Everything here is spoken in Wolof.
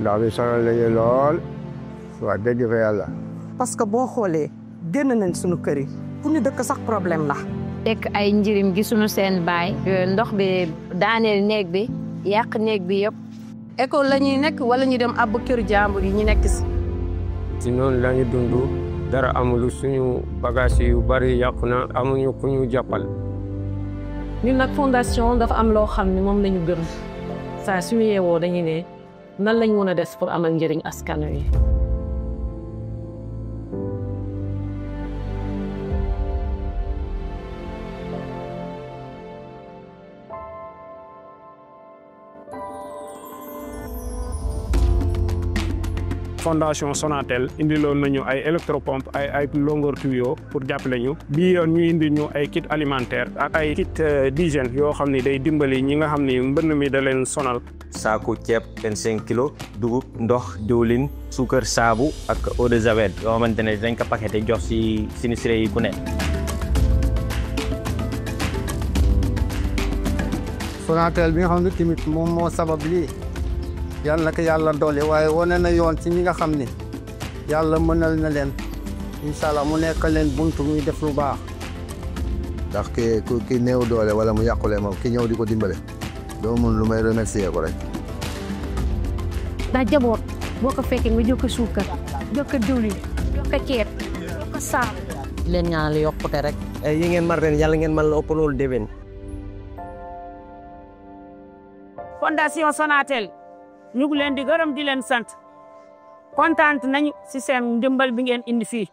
ndax bi sonal nañu lool wax dëgg fa yàlla. parce que boo xoolee génn nañ suñu kër yi pour ñu dëkk sax problème la. tekk ay njirim gisuñu seen baay. ndox bi daaneel néeg bi yàq néeg bi yëpp. école la ñuy nekk wala ñu dem àbb këru jàmbur yi ñu nekk si. si noonu la ñu dund dara amul suñu bagage yu bari yàqu na amuñu ku ñu jàppal. ñun nag fondation dafa am loo xam ne moom la ñu gëm saa suñu yeewoo dañuy ne nan lañ mën a des pour amal njëriñ askan wi. Fondation Sonatel indiloon nañu ay électropompe ay longueur tuyau pour jàppale ñu bii yoon ñu indi ñu ay kit alimentaire ak ay kit d'hygiène yoo xam ne day dimbali ñi nga xam ne mbënn mi da leen sonal. saaku ceeb 25 kilos dugub ndox diwlin suukar saabu ak eau de javel yoo xamante ne dañ ko paqueté jox si sinistré yi ku ne. Sonatel bi nga xam ne tamit moom moo sabab lii yàlla na ko yàlla doole waaye wane na yoon ci ñi nga xam ne yàlla mënal na leen incha allah mu nekk leen buntu muy def lu baax. ndax ki néew doole wala mu yàqule moom ki ñëw di ko dimbale doo mun lu may remercier ko rek. ndax jaboot boo ko fekkee nga jox ko suukar jox ko diwlin jox ko ceeb jox ko saabu. leen ñaanal yokkute rek. yi ngeen mar ren yàlla ngeen mën la ëpp loolu déwén. Fondation Sonatel ñu ngi leen di gërëm di leen sant kontaan nañu si seen ndimbal bi ngeen indi fii.